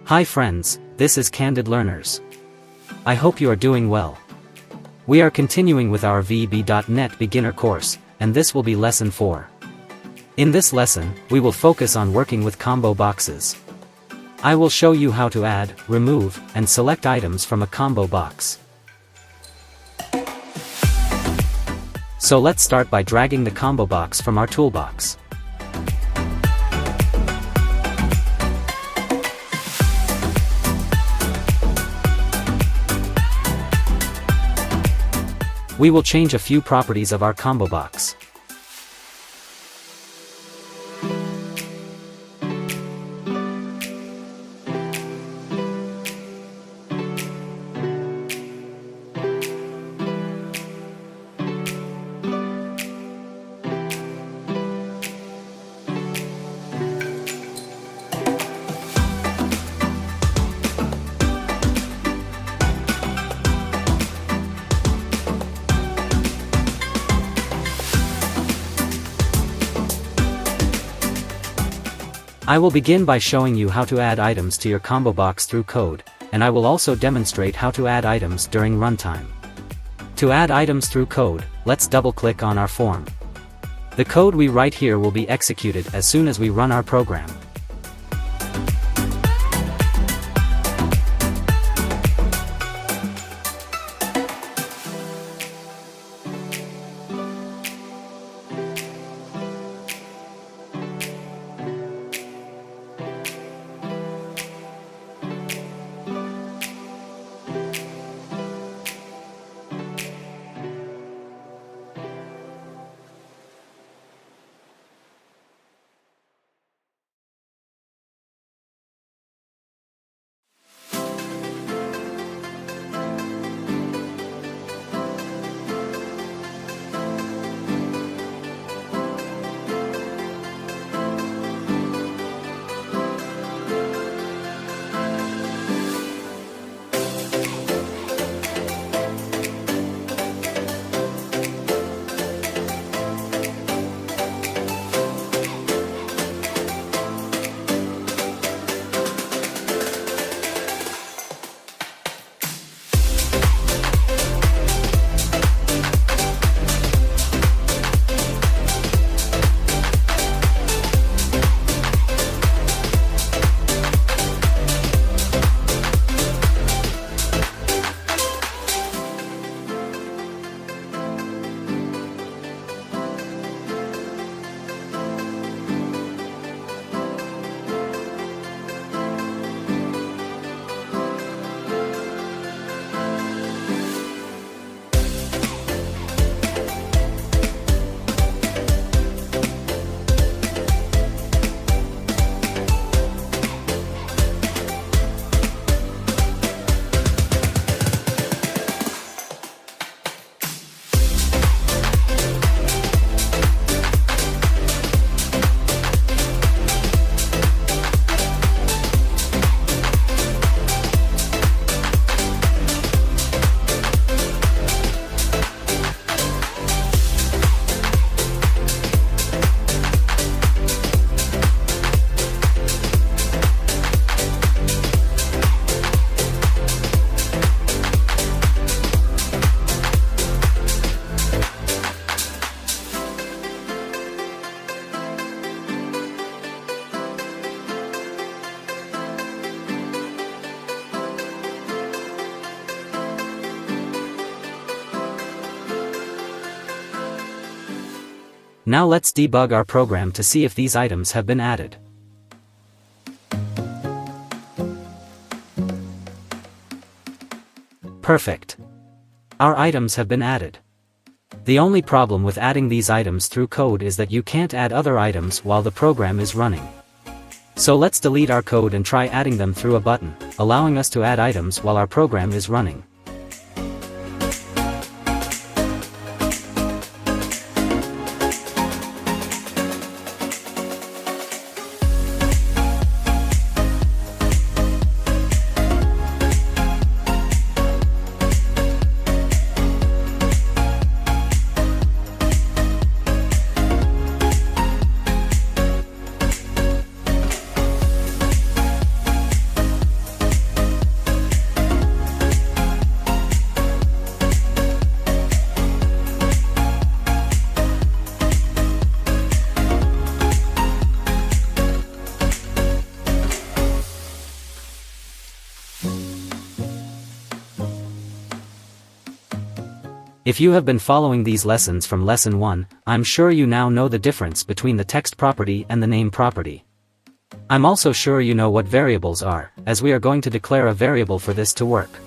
Hi friends, this is Candid Learners. I hope you are doing well. We are continuing with our VB.NET beginner course, and this will be lesson 4. In this lesson, we will focus on working with combo boxes. I will show you how to add, remove, and select items from a combo box. So let's start by dragging the combo box from our toolbox. We will change a few properties of our combo box. I will begin by showing you how to add items to your combo box through code, and I will also demonstrate how to add items during runtime. To add items through code, let's double-click on our form. The code we write here will be executed as soon as we run our program. Now let's debug our program to see if these items have been added. Perfect. Our items have been added. The only problem with adding these items through code is that you can't add other items while the program is running. So let's delete our code and try adding them through a button, allowing us to add items while our program is running. If you have been following these lessons from lesson 1, I'm sure you now know the difference between the text property and the name property. I'm also sure you know what variables are, as we are going to declare a variable for this to work.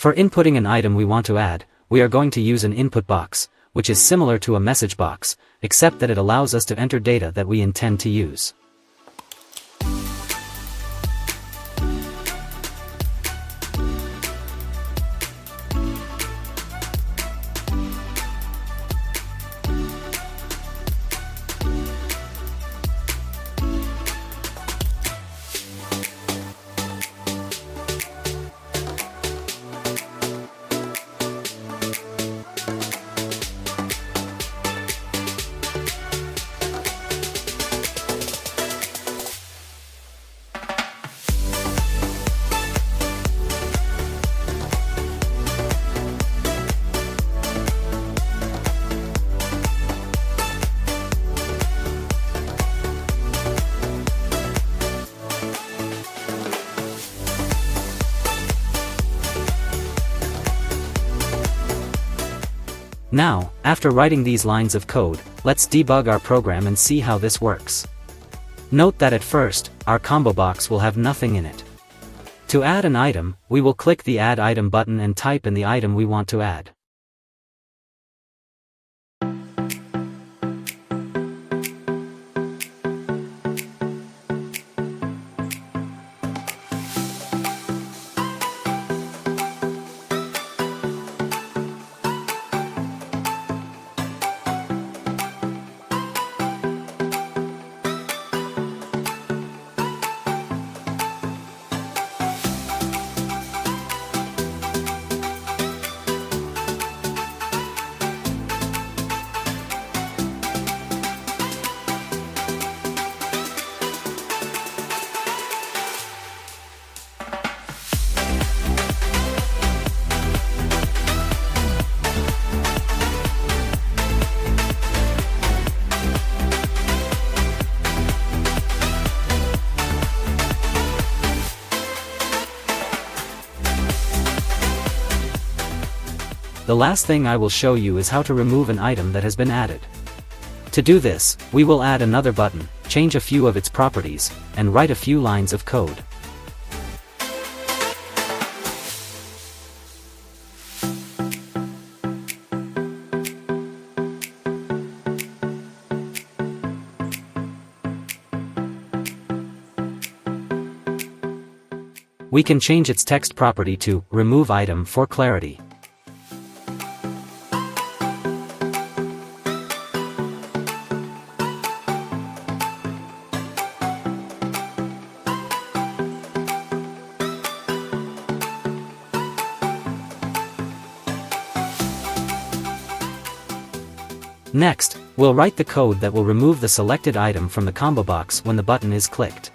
For inputting an item we want to add, we are going to use an input box, which is similar to a message box, except that it allows us to enter data that we intend to use. Now, after writing these lines of code, let's debug our program and see how this works. Note that at first, our combo box will have nothing in it. To add an item, we will click the Add Item button and type in the item we want to add. The last thing I will show you is how to remove an item that has been added. To do this, we will add another button, change a few of its properties, and write a few lines of code. We can change its text property to remove item for clarity. Next, we'll write the code that will remove the selected item from the combo box when the button is clicked.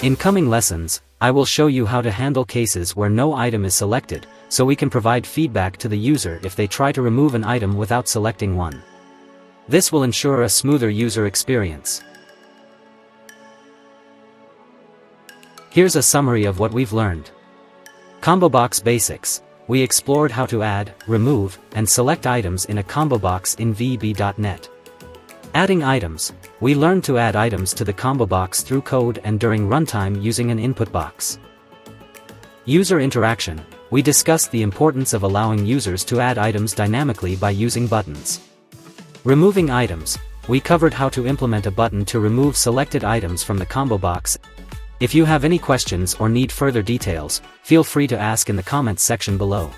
In coming lessons, I will show you how to handle cases where no item is selected, so we can provide feedback to the user if they try to remove an item without selecting one. This will ensure a smoother user experience. Here's a summary of what we've learned. Combo box basics. We explored how to add, remove, and select items in a combo box in VB.net. Adding items. We learned to add items to the combo box through code and during runtime using an input box. User interaction. We discussed the importance of allowing users to add items dynamically by using buttons. Removing items. We covered how to implement a button to remove selected items from the combo box. If you have any questions or need further details, feel free to ask in the comments section below.